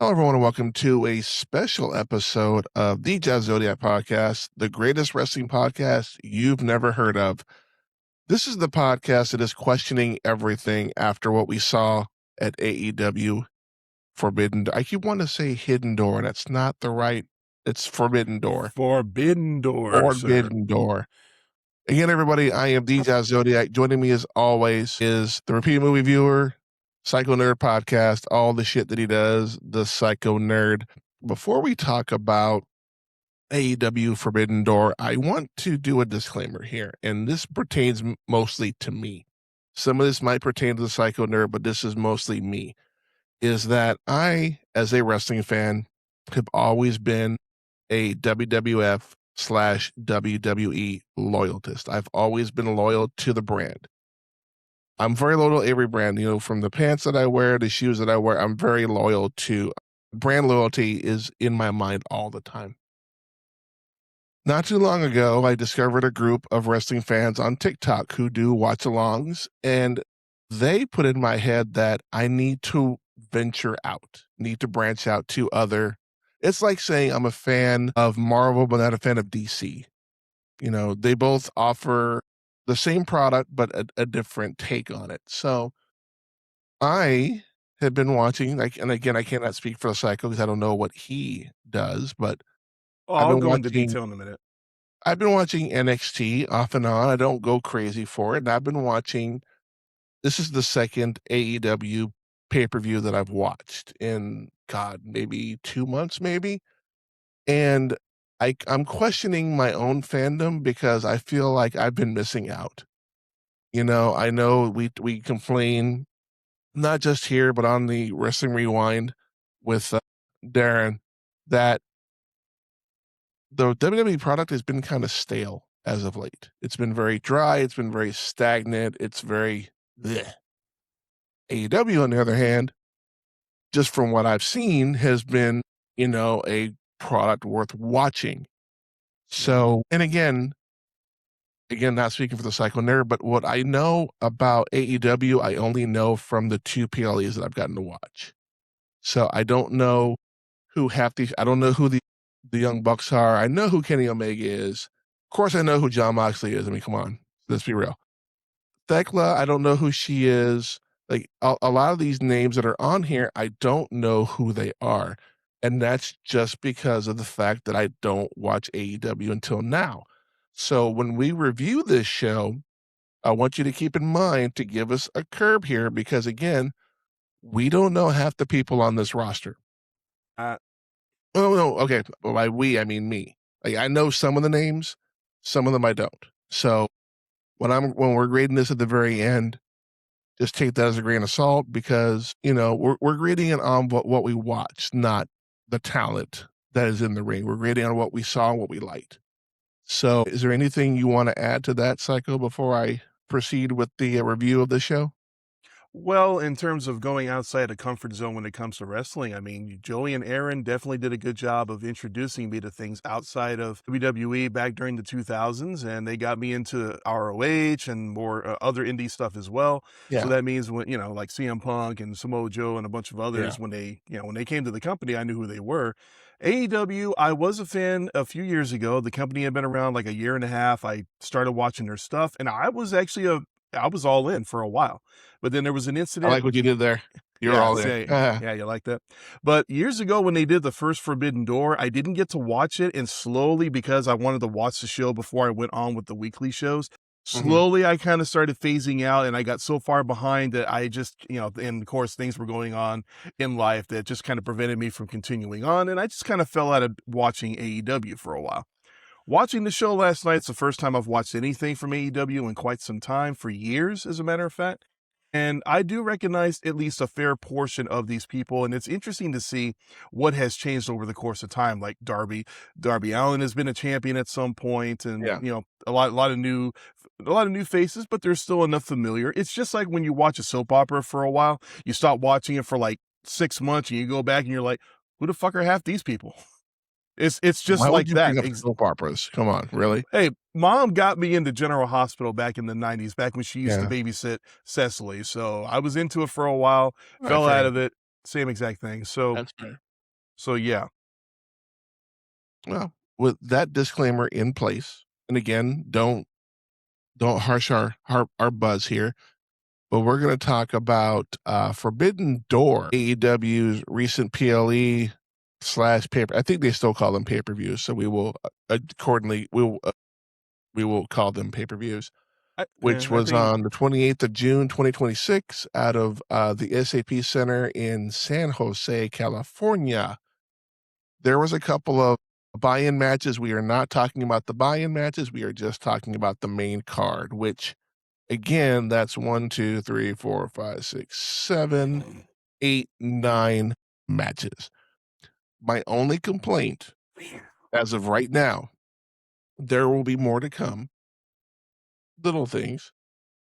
Hello, everyone, and welcome to a special episode of the Jazz Zodiac podcast, the greatest wrestling podcast you've never heard of. This is the podcast that is questioning everything after what we saw at AEW Forbidden. I keep wanting to say Hidden Door, and that's not the right. It's Forbidden Door. Forbidden Door, sir. Forbidden Door. Again, everybody, I am the Jazz Zodiac. Joining me as always is the repeat movie viewer, Psycho Nerd podcast, all the shit that he does, the Psycho Nerd. Before we talk about AEW Forbidden Door, I want to do a disclaimer here, and this pertains mostly to me. Some of this might pertain to the Psycho Nerd, but this is mostly me, is that I, as a wrestling fan, have always been a WWF/WWE loyalist. I've always been loyal to the brand. I'm very loyal to every brand, from the pants that I wear, the shoes that I wear. I'm very loyal to brand loyalty is in my mind all the time. Not too long ago, I discovered a group of wrestling fans on TikTok who do watch-alongs, and they put in my head that I need to venture out, need to branch out to other. It's like saying I'm a fan of Marvel, but not a fan of DC. They both offer the same product, but a different take on it. So I have been watching, and again, I cannot speak for the Psycho because I don't know what he does, but I'll go into detail in a minute. I've been watching NXT off and on. I don't go crazy for it. And I've been watching, this is the second AEW pay-per-view that I've watched in, God, maybe 2 months, maybe. And I'm questioning my own fandom because I feel like I've been missing out. I know we complain, not just here, but on the Wrestling Rewind with Darren, that the WWE product has been kind of stale as of late. It's been very dry. It's been very stagnant. It's very bleh. AEW, on the other hand, just from what I've seen, has been, a product worth watching. So, and again, not speaking for the Psycho Nerd, but what I know about AEW, I only know from the 2 PLEs that I've gotten to watch. So I don't know who I don't know who the Young Bucks are. I know who Kenny Omega is. Of course, I know who Jon Moxley is. I mean, come on, let's be real. Thekla, I don't know who she is. Like a lot of these names that are on here, I don't know who they are. And that's just because of the fact that I don't watch AEW until now. So when we review this show, I want you to keep in mind to give us a curb here because, again, we don't know half the people on this roster. Oh, no, okay. By we, I mean me. Like, I know some of the names, some of them I don't. So when we're grading this at the very end, just take that as a grain of salt because, we're grading it on what we watched, not the talent that is in the ring. We're grading on what we saw and what we liked. So is there anything you want to add to that, Psycho, before I proceed with the review of the show? Well, in terms of going outside the comfort zone when it comes to wrestling, I mean, Joey and Aaron definitely did a good job of introducing me to things outside of WWE back during the 2000s, and they got me into ROH and more other indie stuff as well. Yeah. So that means when, like CM Punk and Samoa Joe and a bunch of others, when they came to the company, I knew who they were. AEW, I was a fan a few years ago. The company had been around like a year and a half. I started watching their stuff, and I was all in for a while. But then there was an I incident. like what you did there. You're all in. Yeah, you like that? But years ago when they did the first Forbidden Door, I didn't get to watch it, and slowly, because I wanted to watch the show before I went on with the weekly shows, slowly I kind of started phasing out, and I got so far behind that I just, and of course things were going on in life that just kind of prevented me from continuing on, and I just kind of fell out of watching AEW for a while. Watching the show last night, it's the first time I've watched anything from AEW in quite some time, for years, as a matter of fact. And I do recognize at least a fair portion of these people, and it's interesting to see what has changed over the course of time. Like Darby Allin has been a champion at some point, and a lot of new faces, but there's still enough familiar. It's just like when you watch a soap opera for a while, you stop watching it for like 6 months, and you go back and you're like, who the fuck are half these people? It's just Why like would you that. bring up soap operas? Come on, really? Hey, Mom got me into General Hospital back in the 90s, back when she used to Yeah. babysit Cecily. So I was into it for a while, All right, fell fair out enough. of it. Same exact thing. So That's fair. So yeah, Well, with that disclaimer in place, and again, don't harsh our buzz here, but we're going to talk about Forbidden Door, AEW's recent PLE slash paper. I think they still call them pay per views, so we will accordingly we will call them pay per views. Which I was think on the 28th of June, 2026, out of the SAP Center in San Jose, California. There was a couple of buy-in matches. We are not talking about the buy-in matches. We are just talking about the main card, which again, that's 1, 2, 3, 4, 5, 6, 7, 8, 9 matches. My only complaint as of right now, there will be more to come, little things,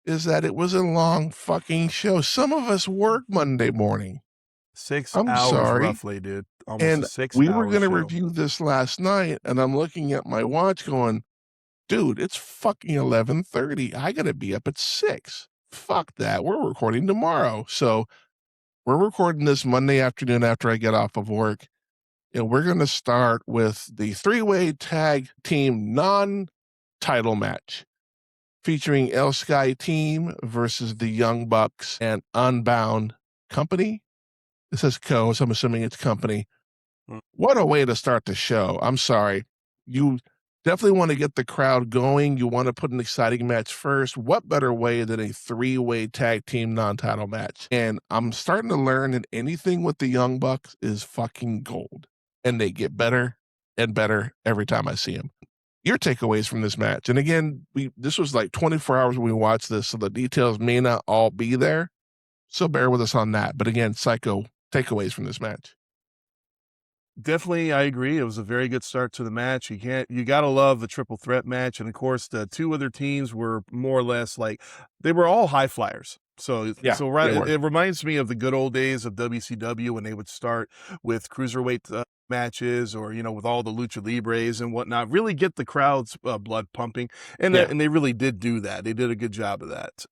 is that it was a long fucking show. Some of us work Monday morning. 6 I'm hours sorry. roughly, dude. Almost a And 6 we were hour gonna show. review this last night, and I'm looking at my watch going, "Dude, it's fucking 11:30. I gotta be up at 6. Fuck that. We're recording tomorrow." So, we're recording this Monday afternoon after I get off of work, and we're gonna start with the three-way tag team non-title match featuring El Sky Team versus the Young Bucks and Unbound Company. It says Co, so I'm assuming it's company. Mm. What a way to start the show. I'm sorry. You definitely want to get the crowd going. You want to put an exciting match first. What better way than a three-way tag team non-title match? And I'm starting to learn that anything with the Young Bucks is fucking gold. And they get better and better every time I see them. Your takeaways from this match. And again, this was like 24 hours when we watched this, so the details may not all be there. So bear with us on that. But again, Psycho, takeaways from this match. Definitely, I agree. It was a very good start to the match. You gotta love the triple threat match. And of course, the two other teams were more or less like they were all high flyers. Yeah, So right, they were. it reminds me of the good old days of WCW when they would start with cruiserweight matches, or with all the lucha libres and whatnot. Really get the crowd's blood pumping, Yeah. and they really did do that. They did a good job of that.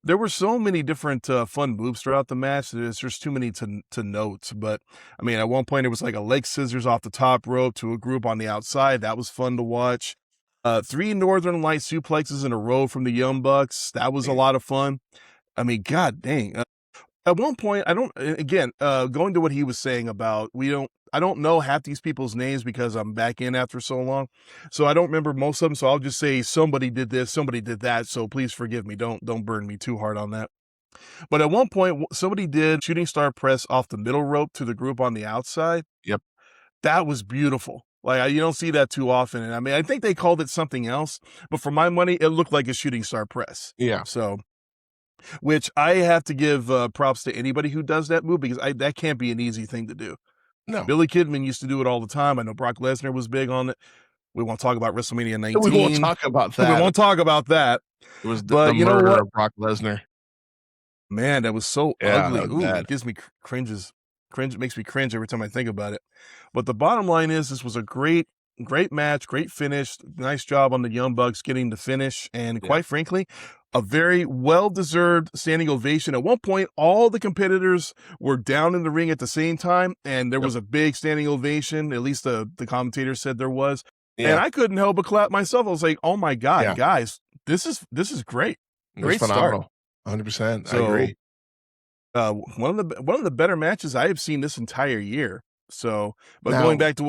There were so many different fun moves throughout the match. There's just too many to note, but I mean, at one point it was like a leg scissors off the top rope to a group on the outside. That was fun to watch. Three Northern Light suplexes in a row from the Young Bucks. That was a Man. lot of fun. I mean, god dang. At one point, I don't. Again, going to what he was saying about I don't know half these people's names because I'm back in after so long, so I don't remember most of them. So I'll just say somebody did this, somebody did that. So please forgive me. Don't burn me too hard on that. But at one point, somebody did shooting star press off the middle rope to the group on the outside. Yep. That was beautiful. Like, you don't see that too often. And I mean, I think they called it something else, but for my money, it looked like a shooting star press. Yeah. So, which I have to give props to anybody who does that move, because that can't be an easy thing to do. No. Billy Kidman used to do it all the time. I know Brock Lesnar was big on it. We won't talk about WrestleMania We won't 19. talk about We that. won't talk about that. It was the But you know murder what? of Brock Lesnar. Man, that was so Yeah, that ugly. was Ooh, bad. it gives me cringes. It makes me cringe every time I think about it. But the bottom line is, this was a great match, great finish. Nice job on the Young Bucks getting the finish. And Yeah. quite frankly, a very well-deserved standing ovation. At one point, all the competitors were down in the ring at the same time, and there Yep. was a big standing ovation. At least the commentator said there was. And Yeah. I couldn't help but clap myself. I was like, oh my God, Yeah. guys, this is great. It was Great start. phenomenal. 100%. I So agree. one of the better matches I have seen this entire year. So, but going Now, back to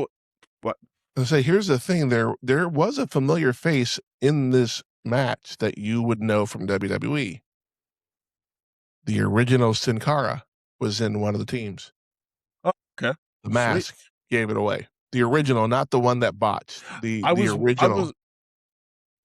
what I say, here's the thing. There was a familiar face in this match that you would know from WWE. The original Sin Cara was in one of the teams. oh, okay, The sweet. mask gave it away. The original, not the one that botched. The I the was I original. was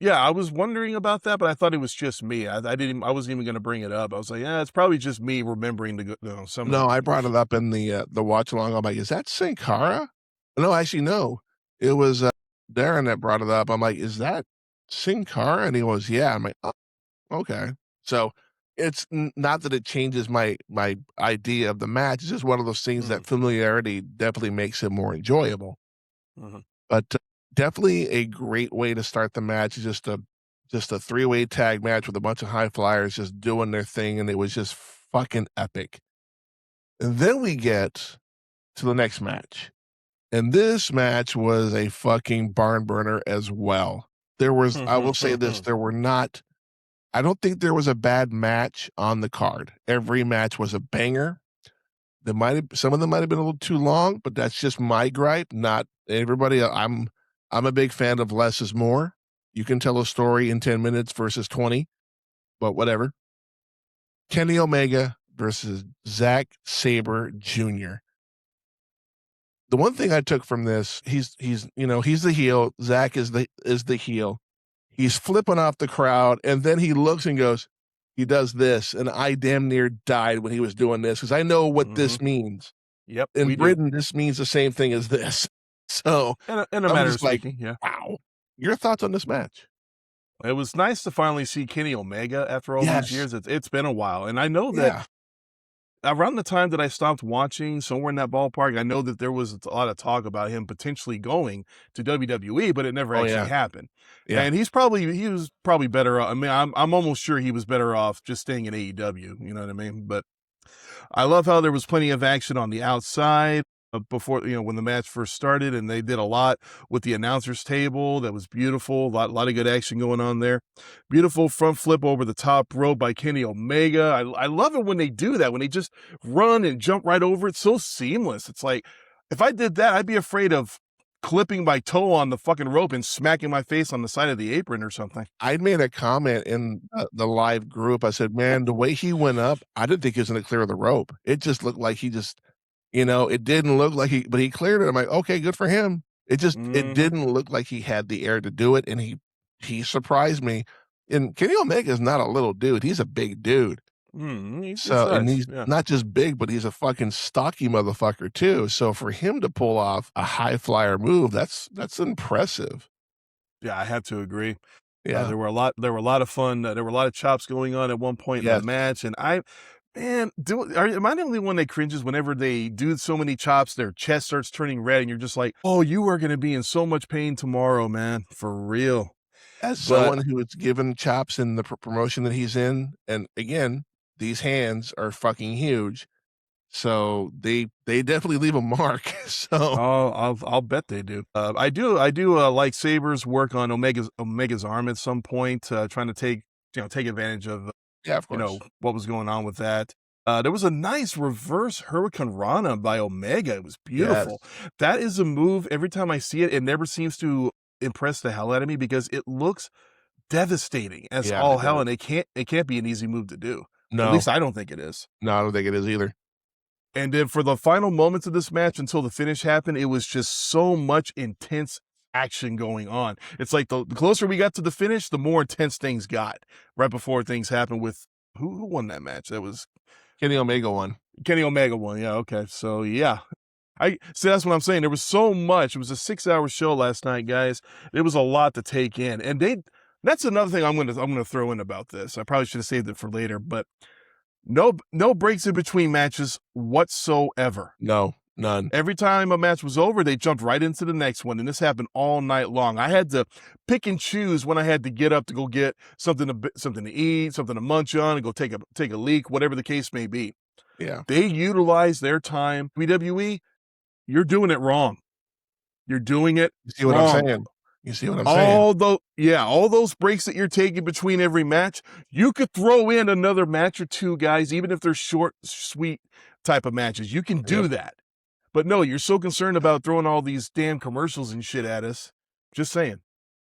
yeah, I was wondering about that, but I thought it was just me. I wasn't even going to bring it up. I was like, yeah, it's probably just me remembering some of No, I brought it up in the watch along. I'm like, "Is that Sin Cara?" No, actually, no. It was, Darren that brought it up. I'm like, "Is that Sin Cara?" And he goes, "Yeah." I'm like, "Oh, okay." So, it's n not that it changes my idea of the match. It's just one of those things mm, that familiarity definitely makes it more enjoyable. mhm. But, definitely a great way to start the match. Just a three-way tag match with a bunch of high flyers just doing their thing, and it was just fucking epic. And then we get to the next match. And this match was a fucking barn burner as well. There was, I will say this, there were not, I don't think there was a bad match on the card. Every match was a banger. Some of them might have been a little too long, but that's just my gripe, not everybody. I'm a big fan of less is more. You can tell a story in 10 minutes versus 20, but whatever. Kenny Omega versus Zack Sabre Jr. The one thing I took from this, he's the heel. Zack is the heel. He's flipping off the crowd, and then he looks and goes, he does this, and I damn near died when he was doing this because I know what this means. Yep, In we do. Britain, this means the same thing as this. So In a I'm matter of just like, speaking, yeah. wow. Your thoughts on this match? It was nice to finally see Kenny Omega after all Yes. these years. It's been a while, and I know that Yeah. around the time that I stopped watching, somewhere in that ballpark, I know that there was a lot of talk about him potentially going to WWE, but it never Oh, actually yeah. happened. Yeah. And he was probably better off. I mean, I'm almost sure he was better off just staying in AEW. You know what I mean? But I love how there was plenty of action on the outside before, when the match first started, and they did a lot with the announcers table. That was beautiful. A lot of good action going on there. Beautiful front flip over the top rope by Kenny Omega. I love it when they do that, when they just run and jump right over it. So seamless. It's like, if I did that, I'd be afraid of clipping my toe on the fucking rope and smacking my face on the side of the apron or something. I made a comment in the live group. I said, man, the way he went up, I didn't think he was going to clear the rope. It just looked like he just, it didn't look like but he cleared it. I'm like, okay, good for him. It didn't look like he had the air to do it. And he surprised me. And Kenny Omega is not a little dude. He's a big dude. And he's not just big, but he's a fucking stocky motherfucker too. So for him to pull off a high flyer move, that's impressive. Yeah, I have to agree. Yeah. There were a lot of fun. There were a lot of chops going on at one point in the match, and am I the only one that cringes whenever they do so many chops? Their chest starts turning red, and you're just like, "Oh, you are going to be in so much pain tomorrow, man, for real." As someone who is given chops in the promotion that he's in, and again, these hands are fucking huge, so they definitely leave a mark. So I'll bet they do. I do like Sabre's work on Omega's arm at some point, trying to take advantage of yeah, of course. what was going on with that. There was a nice reverse Hurricane Rana by Omega. It was beautiful. Yes. That is a move. Every time I see it, it never seems to impress the hell out of me because it looks devastating as all hell, and it can't be an easy move to do. No. At least I don't think it is. No, I don't think it is either. And then for the final moments of this match until the finish happened, it was just so much intense action going on. It's like the closer we got to the finish, the more intense things got right before things happened with who won that match? That was Kenny Omega won. Kenny Omega won. Yeah. Okay. So yeah, I see. That's what I'm saying. There was so much. It was a 6-hour show last night, guys. It was a lot to take in. And that's another thing I'm going to throw in about this. I probably should have saved it for later, but no breaks in between matches whatsoever. No, none. Every time a match was over, they jumped right into the next one, and this happened all night long. I had to pick and choose when I had to get up to go get something to eat, something to munch on, and go take a leak, whatever the case may be. Yeah, they utilize their time. WWE, you're doing it wrong. You're doing it. You see what wrong. I'm saying? You see what I'm saying? All those breaks that you're taking between every match, you could throw in another match or two, guys, even if they're short, sweet type of matches. You can do that. But no, you're so concerned about throwing all these damn commercials and shit at us. Just saying.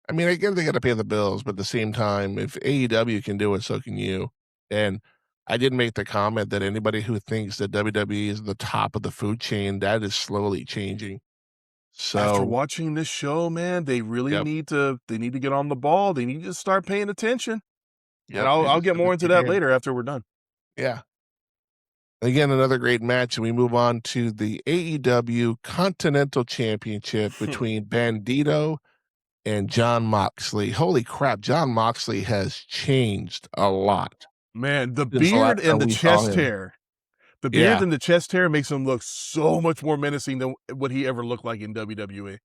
I mean, I get they got to pay the bills, but at the same time, if AEW can do it, so can you. And I did make the comment that anybody who thinks that WWE is the top of the food chain, that is slowly changing. So after watching this show, man, they really need to get on the ball. They need to start paying attention. Yep. And I'll get more into that later after we're done. Yeah. Again, another great match, and we move on to the AEW Continental Championship between Bandito and Jon Moxley. Holy crap, Jon Moxley has changed a lot. Man, the beard and the chest hair. The beard and the chest hair makes him look so much more menacing than what he ever looked like in WWE.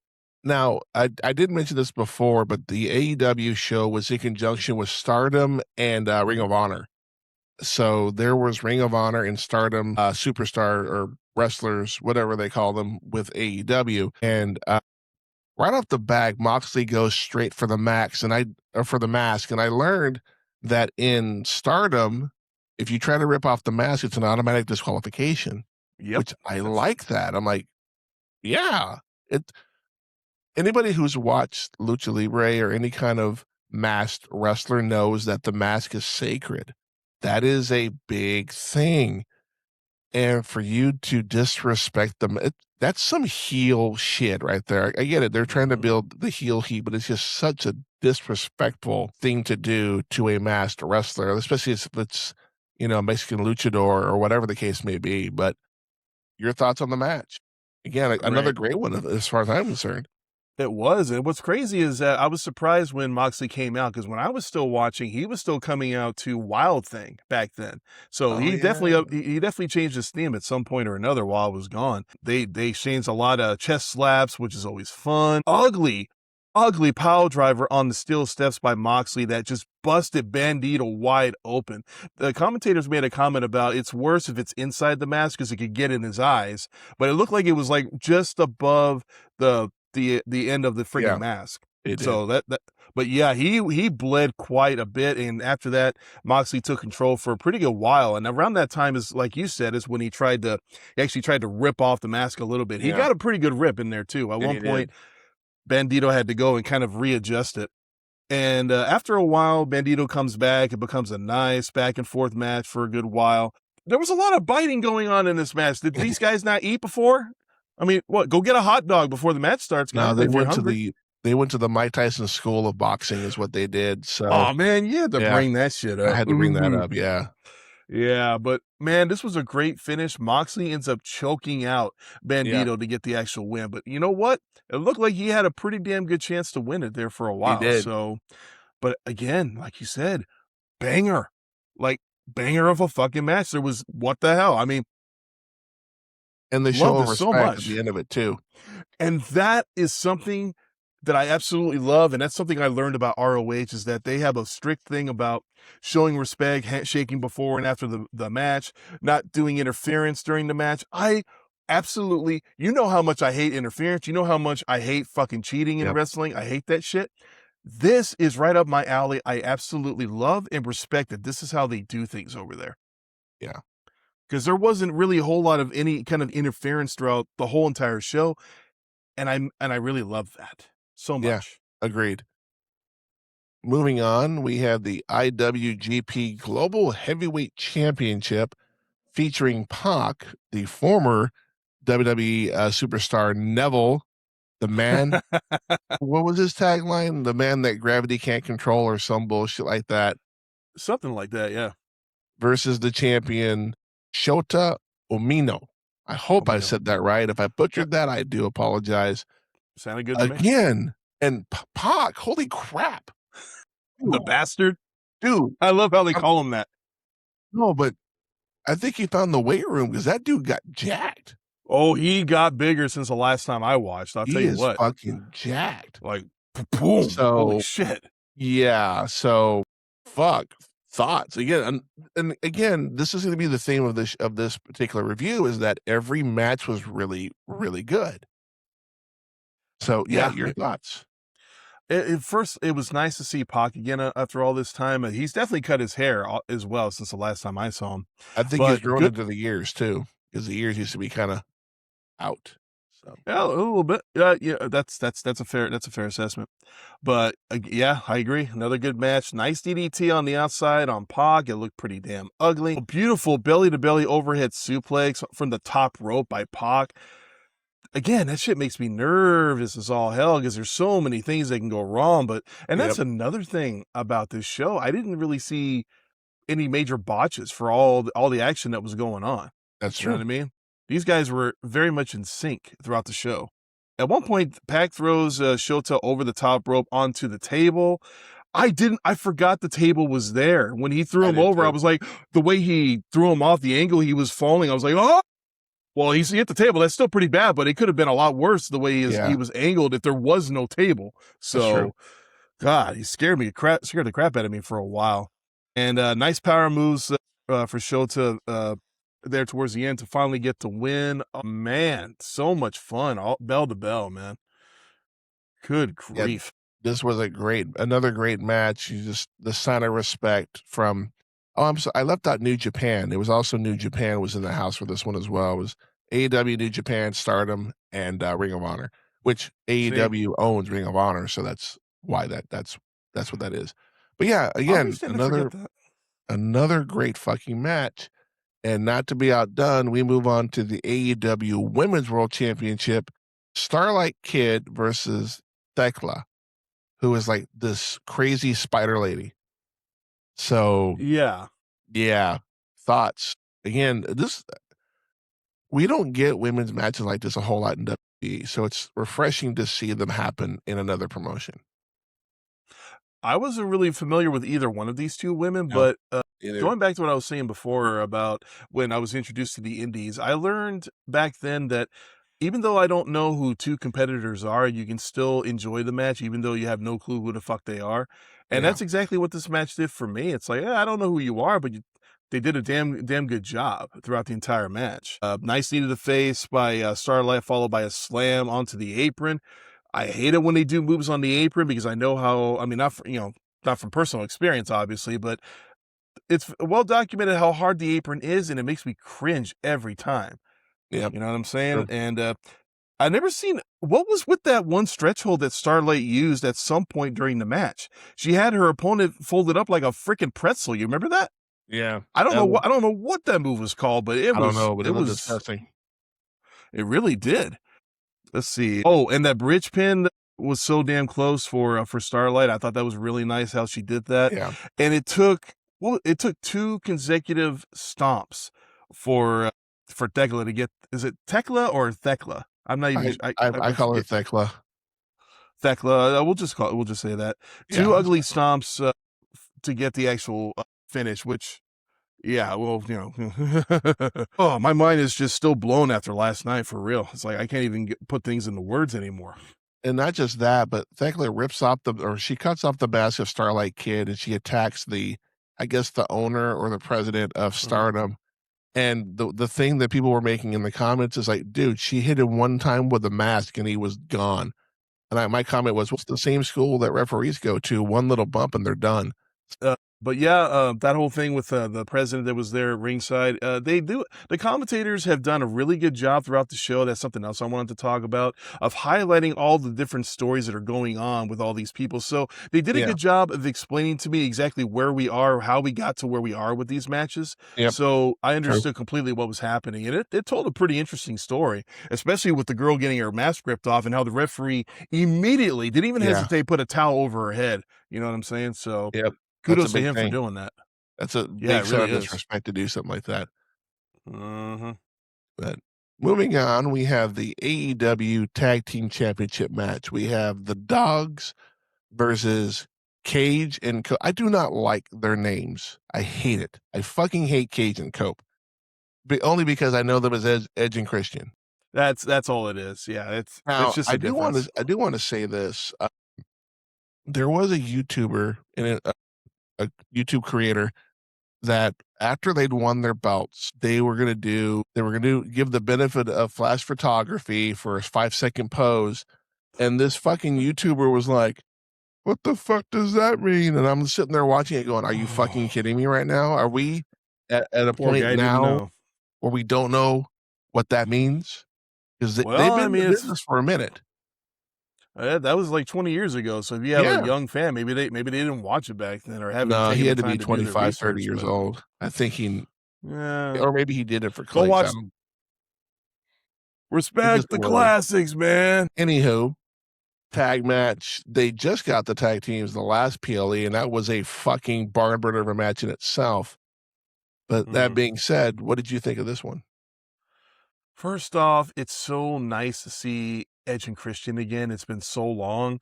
Now, I did mention this before, but the AEW show was in conjunction with Stardom and Ring of Honor. So there was Ring of Honor and Stardom superstar or wrestlers, whatever they call them, with AEW. And right off the bat, Moxley goes straight for the for the mask, and I learned that in Stardom, if you try to rip off the mask, it's an automatic disqualification, Yep. which I like that. I'm like, yeah, it. Anybody who's watched Lucha Libre or any kind of masked wrestler knows that the mask is sacred. That is a big thing. And for you to disrespect them, that's some heel shit right there. I get it. They're trying to build the heel heat, but it's just such a disrespectful thing to do to a masked wrestler, especially if it's, Mexican luchador or whatever the case may be. But your thoughts on the match? Again, another great one as far as I'm concerned. It was, and what's crazy is that I was surprised when Moxley came out, because when I was still watching, he was still coming out to Wild Thing back then. So Oh, he yeah. definitely changed his theme at some point or another while I was gone. They exchanged a lot of chest slaps, which is always fun. Ugly pile driver on the steel steps by Moxley that just busted Bandito wide open. The commentators made a comment about it's worse if it's inside the mask because it could get in his eyes, but it looked like it was like just above the end of the freaking mask. It did. So but yeah, he bled quite a bit, and after that, Moxley took control for a pretty good while. And around that time is, like you said, is when he actually tried to rip off the mask a little bit. He got a pretty good rip in there too. At one point, Bandito had to go and kind of readjust it. And after a while, Bandito comes back. It becomes a nice back and forth match for a good while. There was a lot of biting going on in this match. Did these guys not eat before? I mean, what? Go get a hot dog before the match starts. No, they went to the Mike Tyson School of Boxing is what they did. So, oh man, you had to bring that shit up. I had to bring that up. Yeah. Yeah, but man, this was a great finish. Moxley ends up choking out Bandito to get the actual win. But you know what? It looked like he had a pretty damn good chance to win it there for a while. He did. So, but again, like you said, banger. Like, banger of a fucking match. There was, what the hell? I mean, and they show respect at the end of it too. And that is something that I absolutely love, and that's something I learned about ROH, is that they have a strict thing about showing respect, handshaking before and after the match, not doing interference during the match. I absolutely, you know how much I hate interference. You know how much I hate fucking cheating in wrestling. I hate that shit. This is right up my alley. I absolutely love and respect it. This is how they do things over there. Yeah. Because there wasn't really a whole lot of any kind of interference throughout the whole entire show. And I really love that so much. Yeah, agreed. Moving on, we have the IWGP Global Heavyweight Championship featuring Pac, the former WWE superstar Neville, the man. What was his tagline? The man that gravity can't control, or some bullshit like that. Something like that, yeah. Versus the champion Shota Umino. I hope I said that right. If I butchered that, I do apologize. Sounded good to me. Again, and Pac, holy crap. The bastard? Dude. I love how they call him that. No, but I think he found the weight room because that dude got jacked. Oh, he got bigger since the last time I watched. I'll tell you what. He is fucking jacked. Like, boom. So, holy shit. Yeah, so thoughts. Again, and again, this is going to be the theme of this particular review, is that every match was really, really good. So, yeah, your thoughts. At first, it was nice to see Pac again after all this time. He's definitely cut his hair as well since the last time I saw him. I think he's grown into the ears too, because the ears used to be kind of out. So yeah, a little bit. Yeah, that's a fair assessment. But yeah, I agree. Another good match. Nice DDT on the outside on Pac. It looked pretty damn ugly. A beautiful belly to belly overhead suplex from the top rope by Pac. Again, that shit makes me nervous as all hell because there's so many things that can go wrong. And that's another thing about this show. I didn't really see any major botches for all the action that was going on. That's true. You know what I mean? These guys were very much in sync throughout the show. At one point, Pac throws Shota over the top rope onto the table. I forgot the table was there. When he threw him over, I was like, the way he threw him off, the angle he was falling, I was like, oh! Well, he hit the table. That's still pretty bad, but it could have been a lot worse the way he was angled if there was no table. So, God, he scared the crap out of me for a while. And nice power moves for Shota there towards the end to finally get to win. Oh, man, so much fun, all bell to bell, man. Good Yeah, grief. this was another great match. You just the sign of respect from. Oh, I left out New Japan. It was also New Japan was in the house for this one as well. It was AEW, New Japan, Stardom, and Ring of Honor, which See, AEW owns Ring of Honor, so that's why that's what that is. But yeah, I always again, tend to forget that. another great fucking match. And not to be outdone, we move on to the AEW Women's World Championship. Starlight Kid versus Thekla, who is like this crazy spider lady. So Yeah. yeah, thoughts. Again, this we don't get women's matches like this a whole lot in WWE, so it's refreshing to see them happen in another promotion. I wasn't really familiar with either one of these two women, No, but either. going back to what I was saying before about when I was introduced to the indies, I learned back then that even though I don't know who two competitors are, you can still enjoy the match, even though you have no clue who the fuck they are. And Yeah, that's exactly what this match did for me. It's like, I don't know who you are, but they did a damn good job throughout the entire match. Nice knee to the face by Starlight, followed by a slam onto the apron. I hate it when they do moves on the apron because I know how, I mean, not from personal experience, obviously, but it's well documented how hard the apron is, and it makes me cringe every time. yep, You know what I'm saying? true. And I never seen what was with that one stretch hold that Starlight used at some point during the match. She had her opponent folded up like a freaking pretzel. You remember that? Yeah, I don't know what that move was called, but I don't know, but it looked disgusting. it really did. Let's see. Oh, and that bridge pin was so damn close for Starlight. I thought that was really nice how she did that. Yeah, And it took two consecutive stomps for Thekla to get. Is it Tekla or Thekla? I'm not even. I I call her forget. Thekla. Thekla. We'll just say that. Yeah, Two that's ugly stomps to get the actual finish, which yeah, well, oh, my mind is just still blown after last night for real. It's like I can't even put things into words anymore. and not just that, but Thekla rips off she cuts off the mask of Starlight Kid, and she attacks I guess, the owner or the president of Mhm. Stardom. And the thing that people were making in the comments is like, dude, she hit him one time with a mask and he was gone. And my comment was, what's the same school that referees go to? One little bump and they're done. But yeah, that whole thing with the president that was there at ringside, the commentators have done a really good job throughout the show. That's something else I wanted to talk about of highlighting all the different stories that are going on with all these people. So they did a Yeah. good job of explaining to me exactly where we are, how we got to where we are with these matches. Yep. So I True. understood completely what was happening. And it told a pretty interesting story, especially with the girl getting her mask ripped off and how the referee immediately didn't even Yeah. hesitate, put a towel over her head. You know what I'm saying? So Yep. That's a kudos to big him for thing. doing that. That's a Yeah, big it sign really of is. disrespect to do something like that. Mhm. But moving on, we have the AEW Tag Team Championship match. We have the Dogs versus Cage and Cope. I do not like their names. I hate it. I fucking hate Cage and Cope. Only because I know them as Edge and Christian. That's all it is. Yeah, it's Now, just a difference. I do want to say this. There was a YouTuber and a YouTube creator that after they'd won their belts, they were gonna give the benefit of flash photography for a 5-second pose, and this fucking YouTuber was like, "What the fuck does that mean?" And I'm sitting there watching it going, "Are you fucking Oh, kidding me right now? Are we at a poor point guy didn't now know. where we don't know what that means? 'Cause they've Well, been I in the mean, it's business for a minute." that was like 20 years ago. So if you have a Yeah. young fan, maybe they didn't watch it back then or haven't No, he taken the had to be time to do their 25, 30 research. years But old. I think he yeah, or maybe he did it for go clicks, I watch. don't it Respect doesn't the really classics, man. anywho, tag match, they just got the tag teams the last PLE, and that was a fucking barn burner of a match in itself. But that Mhm. being said, what did you think of this one? First off, it's so nice to see Edge and Christian again. It's been so long.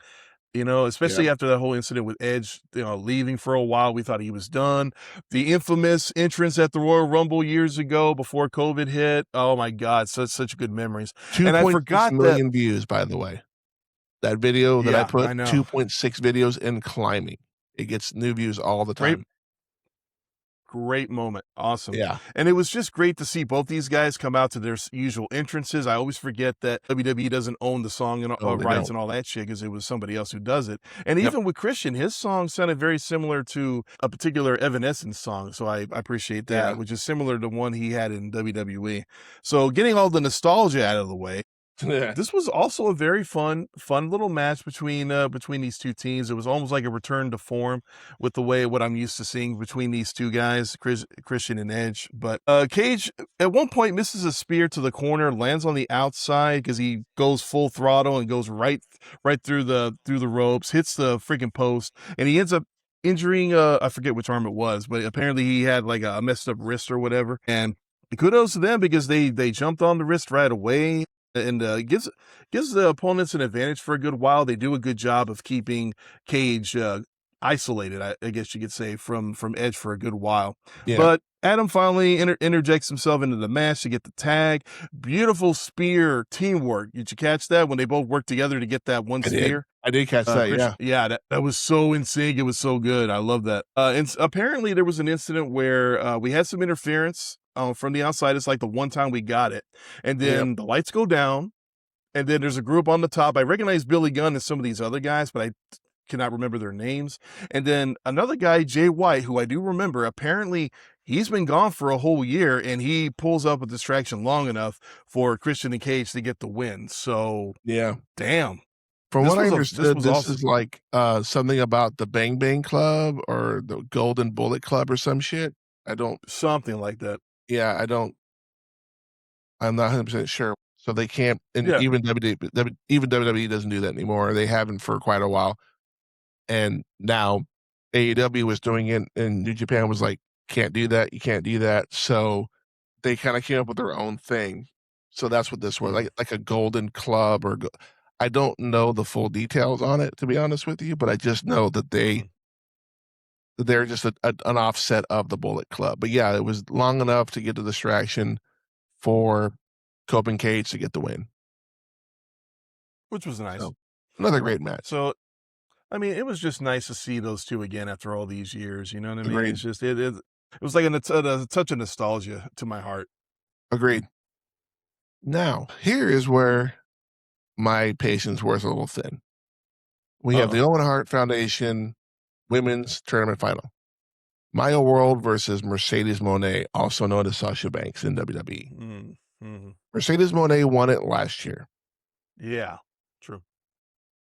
Yeah. Especially after that whole incident with Edge, leaving for a while, we thought he was done. The infamous entrance at the Royal Rumble years ago before COVID hit. Oh my God, such good memories. And I 2.6 forgot that. million views, by the way. That video that I Yeah, put, I know. 2.6 videos and climbing. It gets new views all the Right, time. Great moment. Awesome. Yeah. And it was just great to see both these guys come out to their usual entrances. I always forget that WWE doesn't own the song and Oh, they rights don't. and all that shit because it was somebody else who does it. And Yep. even with Christian, his song sounded very similar to a particular Evanescence song. So I appreciate that, Yeah. which is similar to one he had in WWE. So getting all the nostalgia out of the way, Yeah. this was also a very fun little match between these two teams. It was almost like a return to form with the way what I'm used to seeing between these two guys, Christian and Edge. But Cage at one point misses a spear to the corner, lands on the outside because he goes full throttle and goes right through the ropes, hits the freaking post, and he ends up injuring I forget which arm it was, but apparently he had like a messed up wrist or whatever. And kudos to them because they jumped on the wrist right away and gives the opponents an advantage for a good while. They do a good job of keeping Cage isolated, I guess you could say, from Edge for a good while. Yeah. But Adam finally interjects himself into the match to get the tag. Beautiful spear teamwork. Did you catch that when they both worked together to get that one I did. spear? I did catch that, Christian, yeah. yeah, that was so in sync. It was so good. I love that. And apparently there was an incident where we had some interference from the outside. It's like the one time we got it, and Yep. then the lights go down, and then there's a group on the top. I recognize Billy Gunn and some of these other guys, but I cannot remember their names. And then another guy, Jay White, who I do remember. Apparently, he's been gone for a whole year, and he pulls up a distraction long enough for Christian and Cage to get the win. So, Yeah. damn. From what I This understood, was this awesome. is like, something about the Bang Bang Club or the Golden Bullet Club or some shit. I don't Something like that. yeah, I'm not 100% sure. So they can't and Yeah. even WWE doesn't do that anymore. They haven't for quite a while. And now AEW was doing it, and New Japan was like, "Can't do that. You can't do that." So they kinda came up with their own thing. So that's what this was, Mhm, like a golden club or go I don't know the full details on it, to be honest with you, but I just know that mhm. they're just an offset of the Bullet Club. But yeah, it was long enough to get the distraction for Cope and Cage to get the win. Which was nice. So, another great match. So, I mean, it was just nice to see those 2 again after all these years, you know what I mean? Agreed. It's just it was like a touch of nostalgia to my heart. Agreed. Now, here is where my patience wears a little thin. We have the Uh-oh. Owen Hart Foundation Women's Tournament Final. Maya World versus Mercedes Moné, also known as Sasha Banks in WWE. Mm, mhm. Mercedes Moné won it last year. Yeah, true.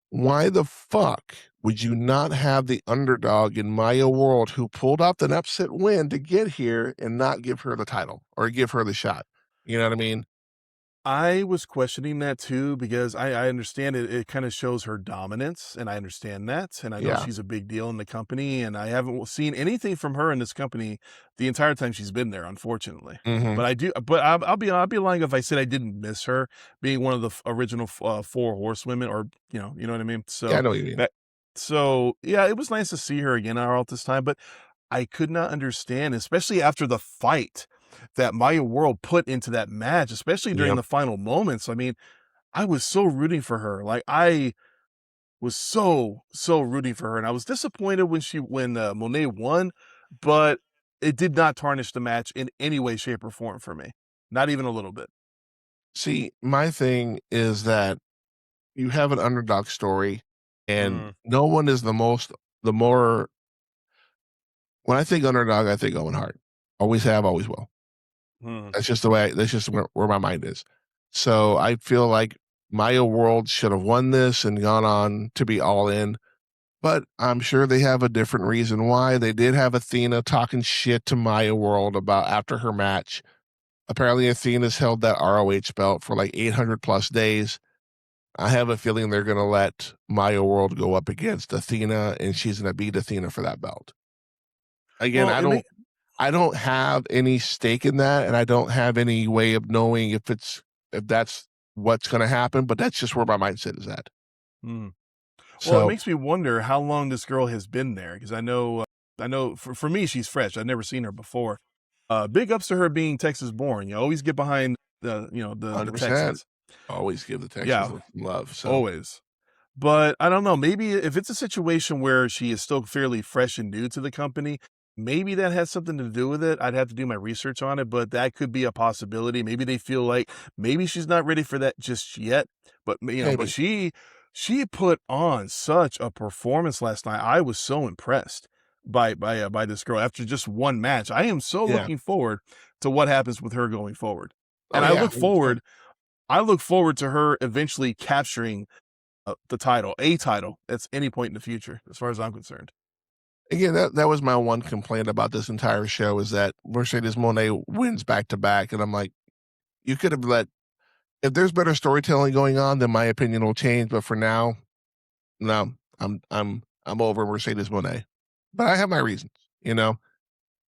Why the fuck would you not have the underdog in Maya World who pulled off an upset win to get here and not give her the title or give her the shot? You know what I mean? I was questioning that too because I understand it kinda shows her dominance, and I understand that, and I know Yeah. she's a big deal in the company, and I haven't seen anything from her in this company the entire time she's been there, unfortunately. Mhm. But I'll be lying if I said I didn't miss her being one of the original 4 horsewomen or, you know what I mean? Yeah, I know what you mean. Yeah, it was nice to see her again all this time, but I could not understand, especially after the fight that Maya World put into that match, especially during Yep. the final moments. I mean, I was so rooting for her. Like I was so rooting for her, and I was disappointed when Monet won, but it did not tarnish the match in any way, shape, or form for me. Not even a little bit. See, my thing is that you have an underdog story, and Mm, no one is the more when I think underdog, I think Owen Hart. Always have, always will. mm, That's just where my mind is. So I feel like Maya World should have won this and gone on to be all in, but I'm sure they have a different reason why. They did have Athena talking shit to Maya World about after her match. Apparently, Athena's held that ROH belt for like 800 plus days. I have a feeling they're going to let Maya World go up against Athena, and she's going to beat Athena for that belt. Again, well, I don't have any stake in that, and I don't have any way of knowing if that's what's gonna happen, but that's just where my mindset is at. mm. Well, it So, makes me wonder how long this girl has been there because I know for me she's fresh. I've never seen her before. Big ups to her being Texas born. You always get behind the 100%. Texans. Always give the Texans Yeah, some love, so always. But I don't know. Maybe if it's a situation where she is still fairly fresh and new to the company, maybe that has something to do with it. I'd have to do my research on it, but that could be a possibility. Maybe they feel like maybe she's not ready for that just yet. But but Maybe. she put on such a performance last night. I was so impressed by this girl after just one match. I am so Yeah. looking forward to what happens with her going forward. Oh And yeah. 100%. I look forward to her eventually capturing the title, a title at any point in the future, as far as I'm concerned. Again, that was my one complaint about this entire show is that Mercedes Moné wins back to back, and I'm like, you could have let if there's better storytelling going on, then my opinion will change. But for now, no, I'm over Mercedes Moné. But I have my reasons, you know,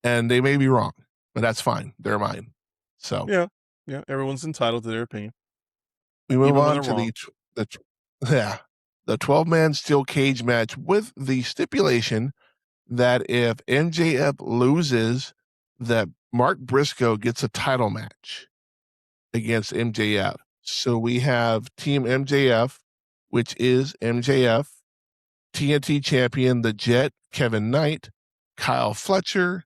and they may be wrong, but that's fine. They're mine. So Yeah, yeah. Everyone's entitled to their opinion, we move even when on they're to wrong. yeah, the 12-man steel cage match with the stipulation that if MJF loses, that Mark Briscoe gets a title match against MJF. So we have Team MJF, which is MJF, TNT champion, the Jet, Kevin Knight, Kyle Fletcher,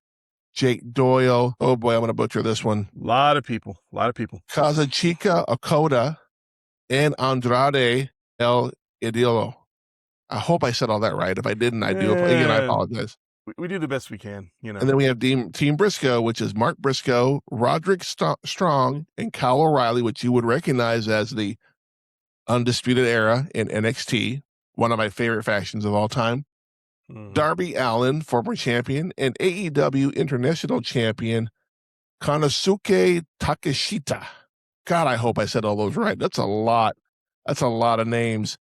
Jake Doyle. Oh boy, I'm going to butcher this one. A lot of people, a lot of people. Kazuchika Okada and Andrade El Idolo. I hope I said all that right. If I didn't, I do. Again, I Eh, apologize. we do the best we can, you know. And then we have Team Briscoe, which is Mark Briscoe, Roderick Strong, and Kyle O'Reilly, which you would recognize as the Undisputed Era in NXT, one of my favorite factions of all time. Mhm. Darby Allin, former champion, and AEW International Champion Konosuke Takeshita. God, I hope I said all those right. That's a lot. That's a lot of names.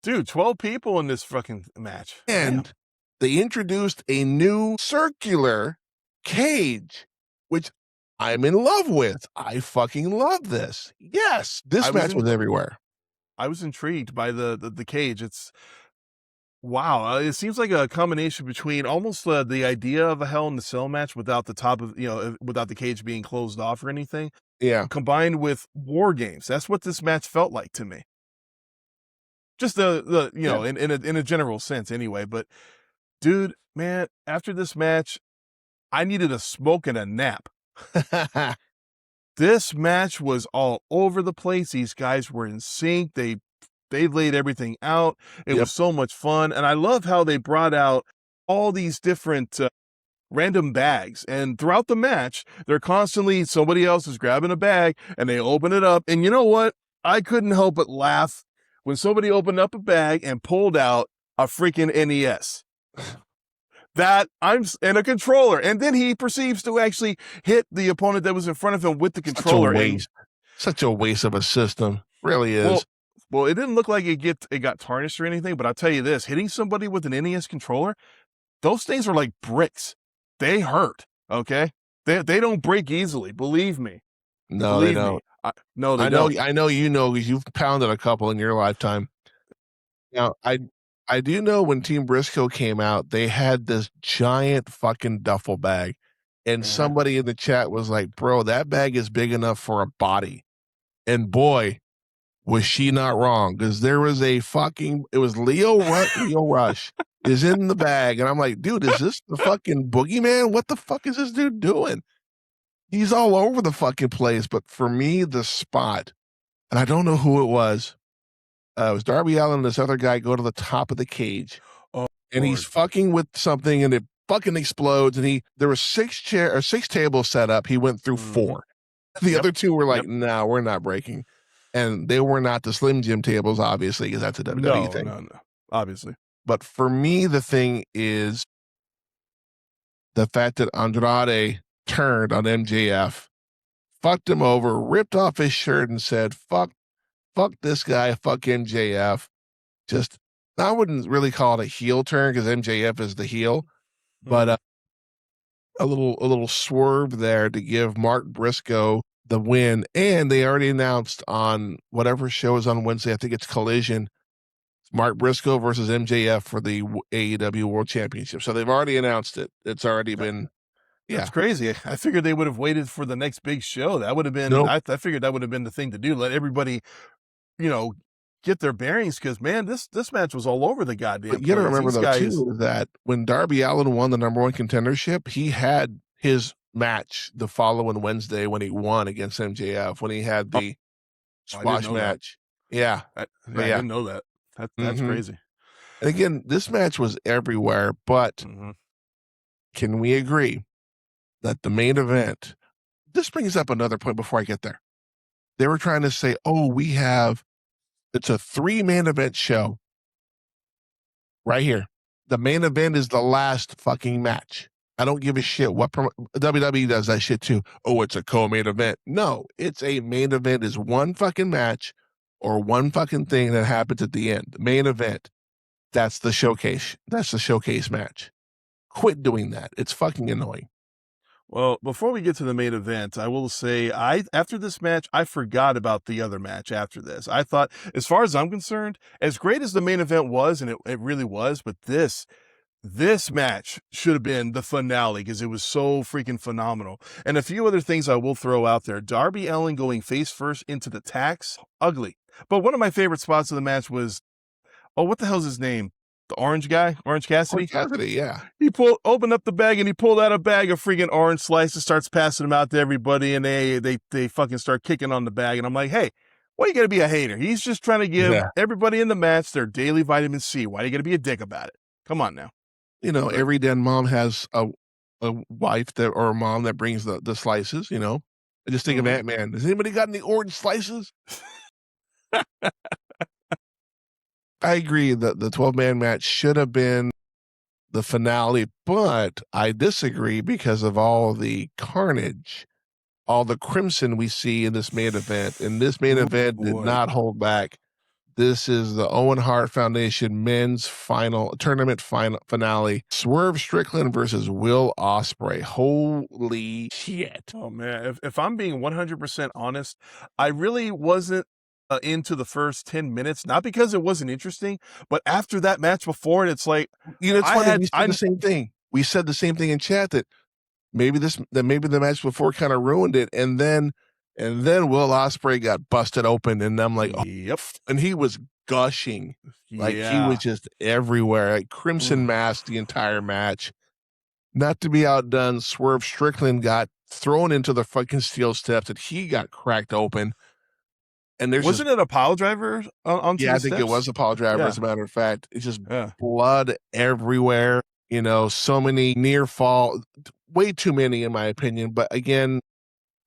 Dude, 12 people in this fucking match. Damn. And they introduced a new circular cage, which I'm in love with. I fucking love this. Yes, this match was everywhere. I was intrigued by the cage. It's wow. It seems like a combination between almost the idea of a Hell in the Cell match without the top of without the cage being closed off or anything, Yeah. combined with War Games. That's what this match felt like to me. Just the Yeah. in a general sense anyway. But dude, man, after this match, I needed a smoke and a nap. This match was all over the place. These guys were in sync. They laid everything out. It Yep. was so much fun. And I love how they brought out all these different random bags. And throughout the match, they're constantly, somebody else is grabbing a bag and they open it up. And you know what? I couldn't help but laugh when somebody opened up a bag and pulled out a freaking NES. And a controller. And then he proceeds to actually hit the opponent that was in front of him with the controller. Such a waste of a system. Really is. Well, it didn't look like it got tarnished or anything, but I'll tell you this, hitting somebody with an NES controller, those things are like bricks. They hurt, okay? They don't break easily, believe me. No, they don't. No, they don't. I know you know because you've pounded a couple in your lifetime. Now, I do know when Team Briscoe came out, they had this giant fucking duffel bag, and somebody in the chat was like, "Bro, that bag is big enough for a body." And boy, was she not wrong, because there was it was Leo Rush is in the bag, and I'm like, dude, is this the fucking boogeyman? What the fuck is this dude doing? He's all over the fucking place. But for me, the spot, and I don't know who it was Darby Allin and this other guy go to the top of the cage, Oh, and he's fucking with something, and it fucking explodes. And there were 6 tables set up. He went through 4. The other 2 were like, "No, we're not breaking." And they were not the Slim Jim tables, obviously, because that's a WWE thing. No, obviously. But for me, the thing is the fact that Andrade turned on MJF, fucked him over, ripped off his shirt, and said, fuck this guy, fuck MJF. Just, I wouldn't really call it a heel turn because MJF is the heel, but a little swerve there to give Mark Briscoe the win. And they already announced on whatever show is on Wednesday, I think it's Collision, Mark Briscoe versus MJF for the AEW World Championship. So they've already announced it. It's already been, That's crazy. I figured they would have waited for the next big show. That would have been, Nope. I figured that would have been the thing to do. Let everybody, get their bearings, because man, this match was all over the goddamn But you gotta place. remember These though guys, too that when Darby Allin won the number one contendership, he had his match the following Wednesday when he won against MJF when he had oh, the I didn't squash know that. match. Yeah. Yeah, So I yeah. didn't know that. That's hmm crazy. And again, this match was everywhere, but Hmm. can we agree that the main event, this brings up another point before I get there. They were trying to say, oh, it's a 3-man event show right here. The main event is the last fucking match. I don't give a shit what WWE does that shit too. Oh, it's a co-main event. No, it's a main event is one fucking match or one fucking thing that happens at the end. The main event, that's the showcase. That's the showcase match. Quit doing that. It's fucking annoying. Well, before we get to the main event, I will say after this match, I forgot about the other match after this. I thought, as far as I'm concerned, as great as the main event was, and it really was, but this match should have been the finale because it was so freaking phenomenal. And a few other things I will throw out there. Darby Allin going face first into the tax, ugly. But one of my favorite spots of the match was, oh, what the hell's his name? The orange guy? Orange Or Cassidy? Cassidy, yeah. He opened up the bag and he pulled out a bag of freaking orange slices, starts passing them out to everybody, and they fucking start kicking on the bag. And I'm like, hey, why you gotta be a hater? He's just trying to give Yeah. everybody in the match their daily vitamin C. Why you gotta be a dick about it? Come on now. You know, every den mom has a wife that or a mom that brings the slices, you know. I just think of Mhm. Ant-Man. Has anybody got any orange slices? I agree that the 12-man match should have been the finale, but I disagree because of all the carnage, all the crimson we see in this main event. And this main Ooh, event did boy. not hold back. This is the Owen Hart Foundation men's tournament finale. Swerve Strickland versus Will Ospreay. Holy shit. Oh man, if I'm being 100% honest, I really wasn't into the first 10 minutes, not because it wasn't interesting, but after that match before it, it's like You know, it's I funny. had We said I the same thing. We said the same thing in chat that maybe the match before kind of ruined it. And then Will Ospreay got busted open. And I'm like, oh, yep. and he was gushing. Like he was Yeah. just everywhere. Like Ooh. crimson mask the entire match. Not to be outdone, Swerve Strickland got thrown into the fucking steel steps that he got cracked open. And there's just, Wasn't it a pile driver onto yeah, I the think it was steps? a pile driver, Yeah. as a matter of fact. It's just Yeah. blood everywhere, you know, so many near fall, way too many in my opinion. But again,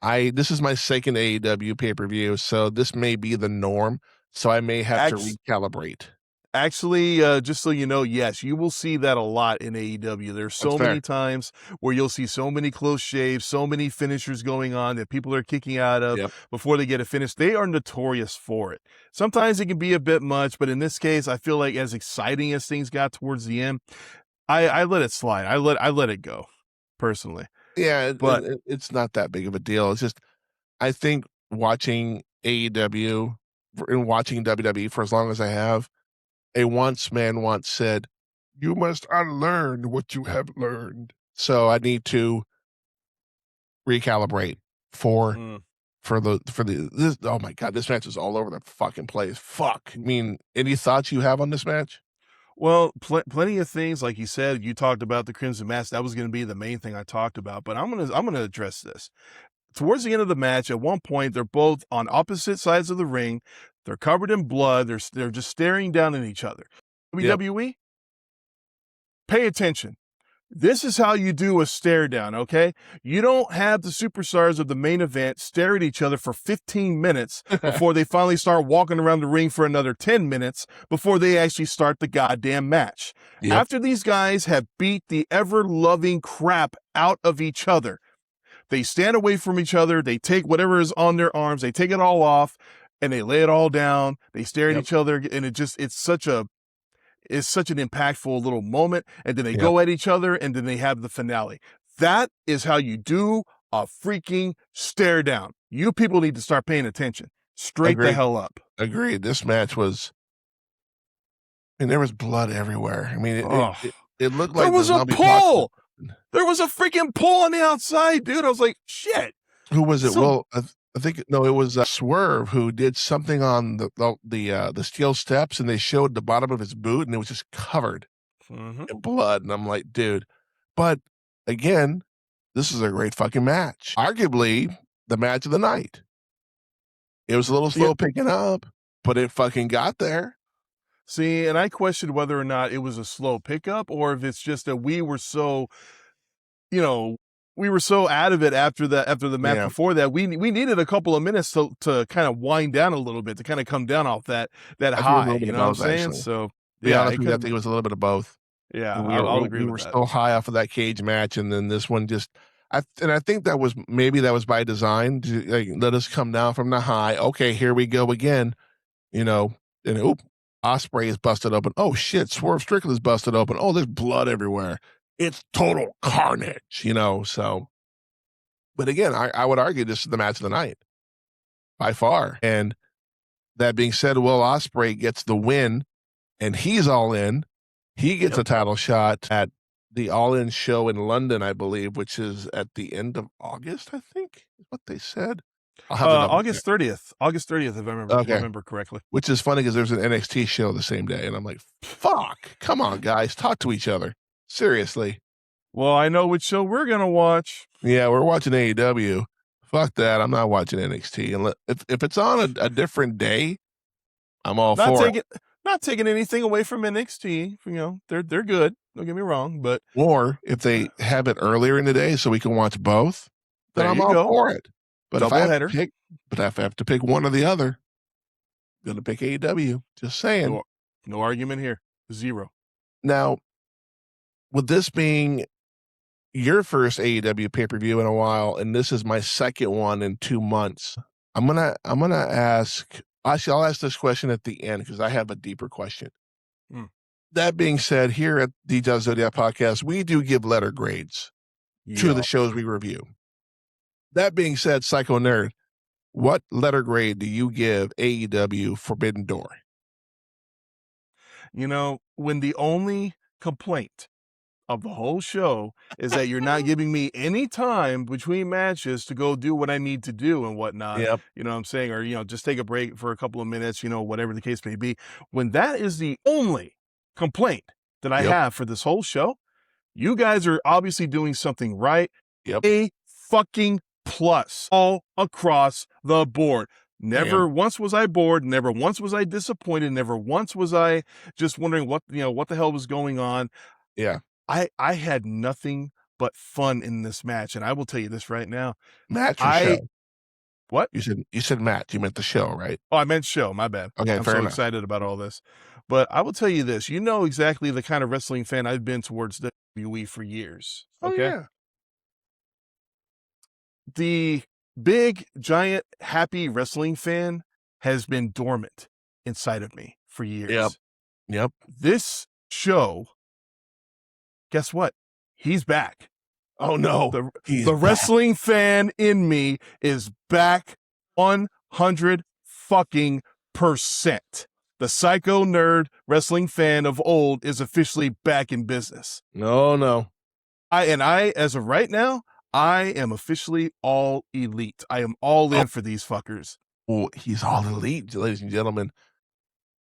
this is my second AEW pay-per-view, so this may be the norm. So I may have to Act- recalibrate. Actually, just so you know, yes, you will see that a lot in AEW. There's That's so fair. many times where you'll see so many close shaves, so many finishers going on that people are kicking out of Yep. before they get a finish. They are notorious for it. Sometimes it can be a bit much, but in this case, I feel like as exciting as things got towards the end, I let it slide. I let it go, personally. Yeah, But it's not that big of a deal. It's just I think watching AEW and watching WWE for as long as I have, a once man once said, "You must unlearn what you have learned." So I need to recalibrate for mm, this. Oh my god, this match is all over the fucking place. Fuck. I mean, any thoughts you have on this match? well, plenty of things like you said. You talked about the Crimson Mask. That was going to be the main thing I talked about. But I'm gonna address this. Towards the end of the match, at one point, they're both on opposite sides of the ring. They're covered in blood. They're just staring down at each other. Yep. WWE, pay attention. This is how you do a stare down, okay? You don't have the superstars of the main event stare at each other for 15 minutes before they finally start walking around the ring for another 10 minutes before they actually start the goddamn match. Yep. After these guys have beat the ever-loving crap out of each other, they stand away from each other, they take whatever is on their arms, they take it all off, and they lay it all down, they stare at Yep. each other, and it's such an impactful little moment. And then they Yep. go at each other, and then they have the finale. That is how you do a freaking stare down. You people need to start paying attention. Straight the Agreed. hell up. Agreed. This match was, and there was blood everywhere. I mean, Ugh. it looked There like was the a zombie pull. apocalypse. There was a freaking pull on the outside, dude. I was like, shit. Who was it? So- I think no, it was Swerve who did something on the steel steps, and they showed the bottom of his boot, and it was just covered Mhm. in blood. And I'm like, dude. But again, this is a great fucking match. Arguably the match of the night. It was a little Yeah. slow picking up, but it fucking got there. See, and I questioned whether or not it was a slow pickup or if it's just that we were so, you know, we were so out of it after the match Yeah. before that we needed a couple of minutes to kind of wind down a little bit, to kind of come down off that I think it was a high, little bit you of know what I'm both, saying? actually. So, To be yeah, honest it with you, I could think it was a little bit of both. yeah, And I'll agree we with were that. so high off of that cage match, and then this one just I think that was maybe that was by design to, like, let us come down from the high. Okay, here we go again, you know, and Osprey is busted open. Oh shit, Swerve Strickland's busted open. Oh, there's blood everywhere. It's total carnage, so but again, I would argue this is the match of the night by far. And that being said, Will Osprey gets the win, and he's all in. He gets Yep. a title shot at the All In show in London, I believe, which is at the end of August, I think is what they said. I'll have to double check. August 30th. August 30th, if I Okay. remember correctly. Which is funny because there's an NXT show the same day, and I'm like, fuck, come on, guys, talk to each other. Seriously. Well, I know which show we're gonna watch. Yeah, we're watching AEW. Fuck that. I'm not watching NXT. And if it's on a different day, I'm all Not for it. taking not taking anything away from NXT. They're good. Don't get me wrong, but Or if they have it earlier in the day so we can watch both, then there I'm you all go. for it. But if I have to Doubleheader. pick, if I have to pick one or the other, I'm gonna pick AEW. Just saying. No argument here. Zero. Now, with this being your first AEW pay-per-view in a while, and this is my second one in 2 months, I'm gonna ask. Actually, I'll ask this question at the end because I have a deeper question. Mm. That being said, here at the Zodiac Podcast, we do give letter grades to the Yeah. shows we review. That being said, Psycho Nerd, what letter grade do you give AEW Forbidden Door? When the only complaint of the whole show is that you're not giving me any time between matches to go do what I need to do and whatnot, Yep. you know what I'm saying? Or, just take a break for a couple of minutes, whatever the case may be. When that is the only complaint that I Yep. have for this whole show, you guys are obviously doing something right. Yep. A fucking plus all across the board. Never once was I bored. Never once was I disappointed. Never once was I just wondering what the hell was going on. Yeah. I had nothing but fun in this match, and I will tell you this right now. Match or show? What? You said match. You meant the show, right? Oh, I meant show. My bad. Okay, I'm fair so enough. excited about all this. But I will tell you this. You know exactly the kind of wrestling fan I've been towards WWE for years. Okay? Oh, yeah. The big, giant, happy wrestling fan has been dormant inside of me for years. Yep. This show, guess what? He's back. Oh no. The wrestling fan in me is back 100 fucking percent. The Psycho Nerd wrestling fan of old is officially back in business. No. As of right now, I am officially all elite. I am all in for these fuckers. Oh, he's all elite, ladies and gentlemen.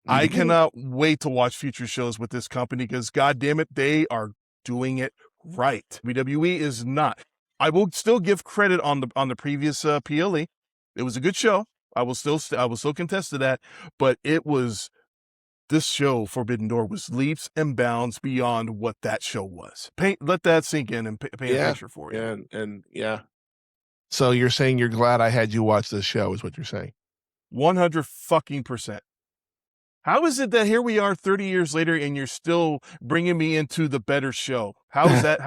I cannot wait to watch future shows with this company because, God damn it, they are doing it right. WWE is not. I will still give credit on the previous PLE. It was a good show. I will still contest to that, but this show, Forbidden Door, was leaps and bounds beyond what that show was. Let that sink in and paint a picture for you. And yeah. So you're saying you're glad I had you watch this show, is what you're saying? 100 fucking percent. How is it that here we are 30 years later and you're still bringing me into the better show? How is that?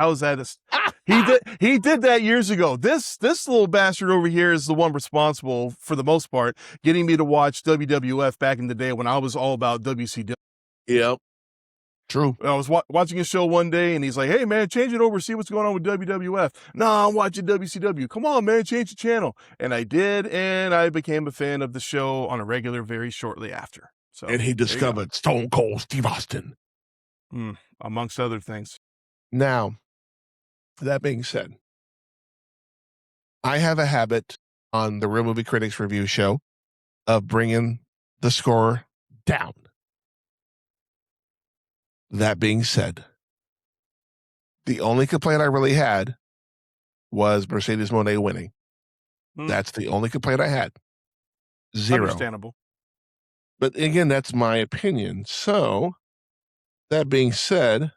He did that years ago. This little bastard over here is the one responsible, for the most part, getting me to watch WWF back in the day when I was all about WCW. Yep. True. I was watching a show one day and he's like, "Hey man, change it over, see what's going on with WWF." "No, I'm watching WCW." "Come on, man, change the channel." And I did, and I became a fan of the show on a regular very shortly after. So, and he discovered Stone Cold Steve Austin. Amongst other things. Now, that being said, I have a habit on the Real Movie Critics Review show of bringing the score down. That being said, the only complaint I really had was Mercedes Moné winning. That's the only complaint I had. Zero. Understandable. But again, that's my opinion. So, that being said,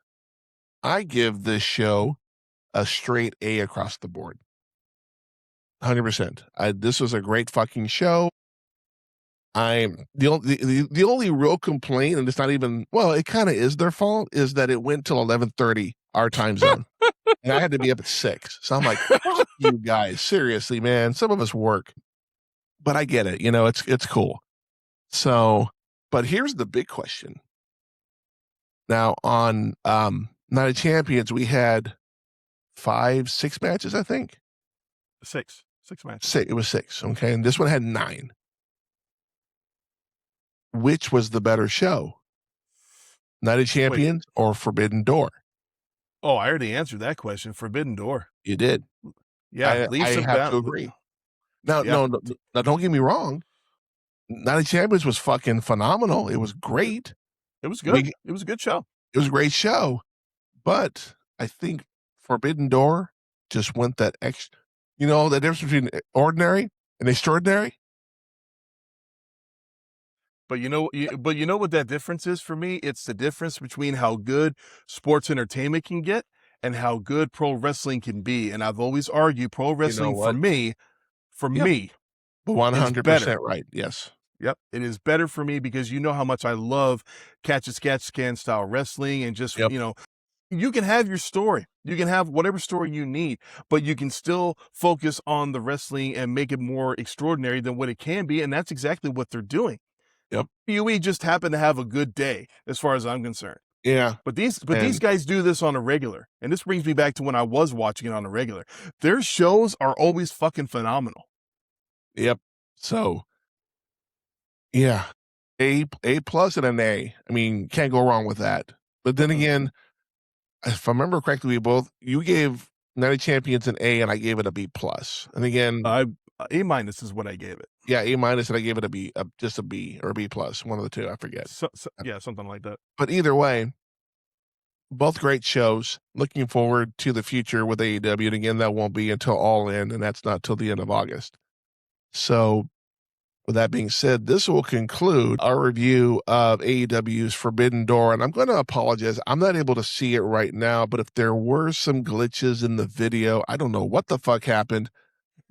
I give this show a straight A across the board. 100%. This was a great fucking show. I'm the only real complaint, and it's not even, well, it kind of is their fault, is that it went till 11:30 our time zone, and I had to be up at 6. So I'm like, fuck you guys, seriously, man. Some of us work, but I get it. It's cool. So, but here's the big question. Now on Night of Champions, we had 5-6 matches, I think. Six matches. It was 6. Okay, and this one had 9. Which was the better show? Night of Champions or Forbidden Door? Oh, I already answered that question. Forbidden Door. You did. Yeah, I have to agree. Now, no, don't get me wrong. Night of Champions was fucking phenomenal. It was great. It was good. It was a good show. It was a great show. But I think Forbidden Door just went that extra, the difference between ordinary and extraordinary. But you know what that difference is for me? It's the difference between how good sports entertainment can get and how good pro wrestling can be. And I've always argued pro wrestling for me, 100% right. Yes. Yep. It is better for me because you know how much I love catch a sketch scan style wrestling and just, you can have your story. You can have whatever story you need, but you can still focus on the wrestling and make it more extraordinary than what it can be. And that's exactly what they're doing. Yep. UE just happen to have a good day as far as I'm concerned. Yeah. But these guys do this on a regular. And this brings me back to when I was watching it on a regular. Their shows are always fucking phenomenal. Yep. So, yeah. A plus and an A. I mean, can't go wrong with that. But then again, if I remember correctly, you gave Night of Champions an A and I gave it a B plus. And again, A minus is what I gave it. Yeah, A minus, and I gave it a B, just a B or a B plus, one of the two, I forget. Yeah, something like that. But either way, both great shows. Looking forward to the future with AEW, and again, that won't be until All In, and that's not till the end of August. So, with that being said, this will conclude our review of AEW's Forbidden Door, and I'm going to apologize. I'm not able to see it right now, but if there were some glitches in the video, I don't know what the fuck happened.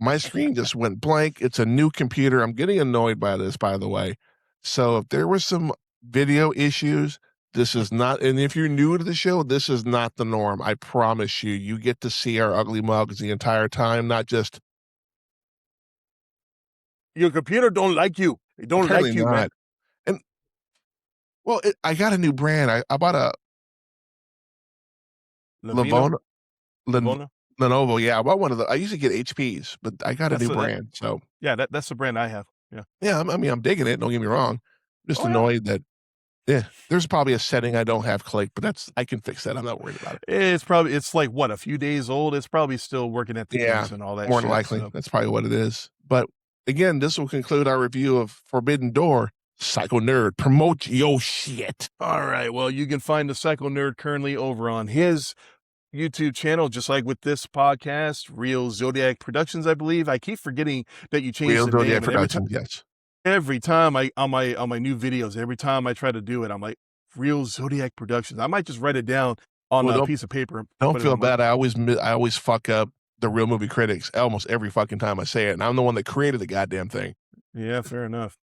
My screen just went blank. It's a new computer. I'm getting annoyed by this, by the way. So if there were some video issues, this is not, and if you're new to the show, this is not the norm. I promise you, you get to see our ugly mugs the entire time, not just. Your computer don't like you. It don't like you, man. And, well, I got a new brand. I bought a Lenovo. Yeah, I bought one of the. I used to get HPs, but I got a new brand. So yeah, that's the brand I have. Yeah. I'm digging it. Don't get me wrong. I'm just annoyed that. Yeah, there's probably a setting I don't have clicked, but I can fix that. I'm not worried about it. It's like what, a few days old. It's probably still working at the games and all that. More than likely, that's probably what it is. But again, this will conclude our review of Forbidden Door. Psycho Nerd, promote your shit. All right. Well, you can find the Psycho Nerd currently over on his YouTube channel, just like with this podcast, Real Zodiac Productions, I believe. I keep forgetting that you changed the Zodiac name. Productions, yes. Every time on my new videos, every time I try to do it, I'm like, Real Zodiac Productions. I might just write it down on a piece of paper. Don't feel bad. I always fuck up the Real Movie Critics almost every fucking time I say it, and I'm the one that created the goddamn thing. Yeah, fair enough.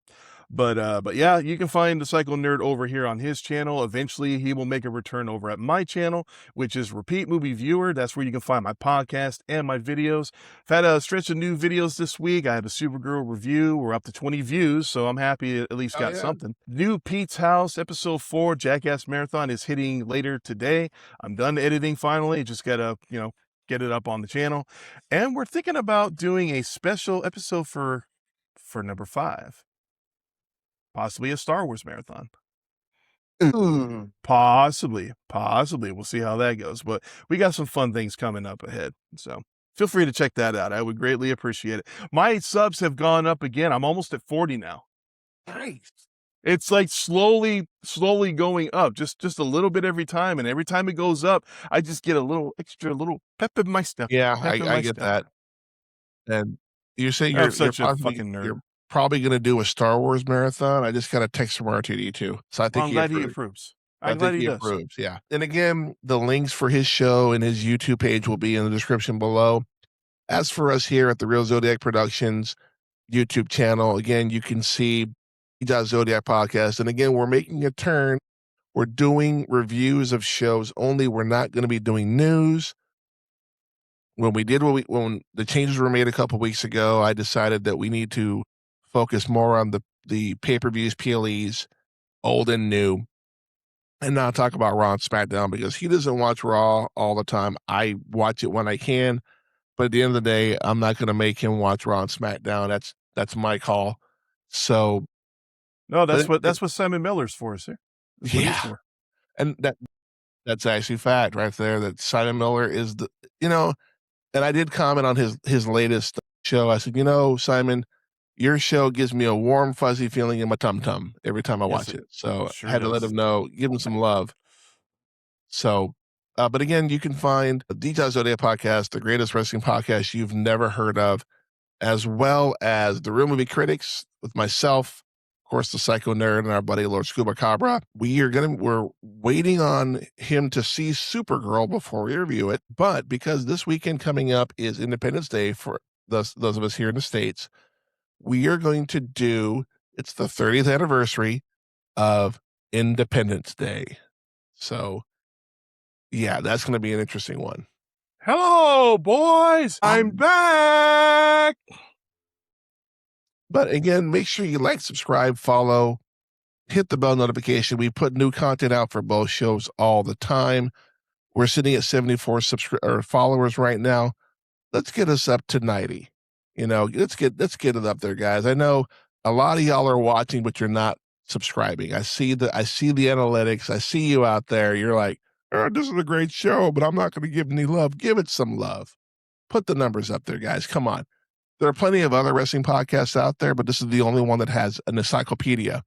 But yeah, you can find the Psycho Nerd over here on his channel. Eventually, he will make a return over at my channel, which is Repeat Movie Viewer. That's where you can find my podcast and my videos. I've had a stretch of new videos this week. I had a Supergirl review. We're up to 20 views, so I'm happy it at least got something. New Pete's House, episode 4, Jackass Marathon, is hitting later today. I'm done editing finally. Just gotta, get it up on the channel. And we're thinking about doing a special episode for number 5. Possibly a Star Wars marathon. Possibly. We'll see how that goes. But we got some fun things coming up ahead. So Feel free to check that out. I would greatly appreciate it. My subs have gone up again. I'm almost at 40 now. Nice. It's like slowly going up, just a little bit every time. And every time it goes up, I just get a little extra little pep in my step. Yeah, Pep in I my get step. that. And you're saying I'm such a fucking nerd. you're probably gonna do a Star Wars marathon? I just got a text from R2D2, so I Well, think I'm he glad he approved. approves. I I'm glad think he he does. approves, yeah. And again, the links for his show and his YouTube page will be in the description below. As for us here at the Real Zodiac Productions YouTube channel, again, you can see Zodiac Podcast. And again, we're making a turn. We're doing reviews of shows only. We're not going to be doing news. When the changes were made a couple weeks ago, I decided that we need to focus more on the pay-per-views, PLEs, old and new, and not talk about Raw and SmackDown because he doesn't watch Raw all the time. I watch it when I can, but at the end of the day, I'm not going to make him watch Raw and SmackDown. That's my call. So, No, but that's what Simon Miller's for, sir. That's what he's yeah, for. and that's actually fact right there. That Simon Miller is and I did comment on his latest show. I said, Simon, your show gives me a warm, fuzzy feeling in my tum-tum every time I watch it. So I Sure had to let does. him know, give him some love. So, but again, you can find the Zodiac Podcast, the greatest wrestling podcast you've never heard of, as well as the Real Movie Critics with myself, of course, the Psycho Nerd and our buddy Lord Scuba Cabra. We're waiting on him to see Supergirl before we review it. But because this weekend coming up is Independence Day for those of us here in the States, we are going to it's the 30th anniversary of Independence Day. So yeah, that's going to be an interesting one. Hello, boys. I'm back. But again, make sure you like, subscribe, follow, hit the bell notification. We put new content out for both shows all the time. We're sitting at 74 followers right now. Let's get us up to 90. Let's get it up there, guys. I know a lot of y'all are watching, but you're not subscribing. I see the analytics. I see you out there. You're like, oh, this is a great show, but I'm not going to give any love. Give it some love. Put the numbers up there, guys. Come on. There are plenty of other wrestling podcasts out there, but this is the only one that has an encyclopedia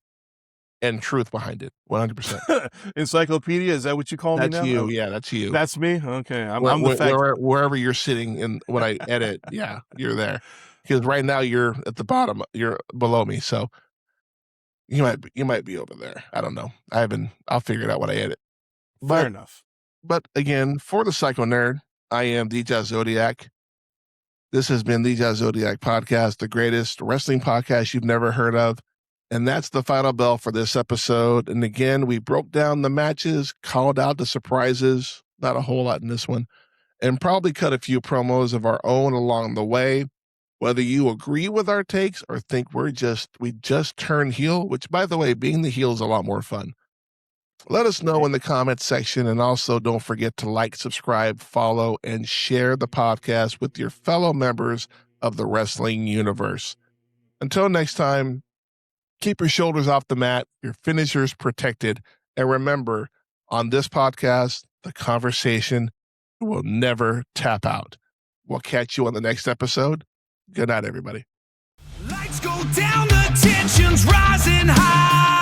and truth behind it. 100%. Encyclopedia, is that what you call me now? That's you. Yeah, that's you. That's me? Okay. I'm the fact. Wherever you're sitting and when I edit, yeah, you're there. Because right now you're at the bottom. You're below me. So you might be over there. I don't know. I'll figure it out when I edit. Fair enough. But again, for the Psycho Nerd, I am DJ Zodiac. This has been the Zodiac Podcast, the greatest wrestling podcast you've never heard of. And that's the final bell for this episode. And again, we broke down the matches, called out the surprises, not a whole lot in this one, and probably cut a few promos of our own along the way. Whether you agree with our takes or think we just turned heel, which by the way, being the heel is a lot more fun. Let us know in the comments section, and also don't forget to like, subscribe, follow, and share the podcast with your fellow members of the wrestling universe. Until next time, keep your shoulders off the mat, your finishers protected, and remember, on this podcast, the conversation will never tap out. We'll catch you on the next episode. Good night, everybody. Lights go down, the tension's rising high.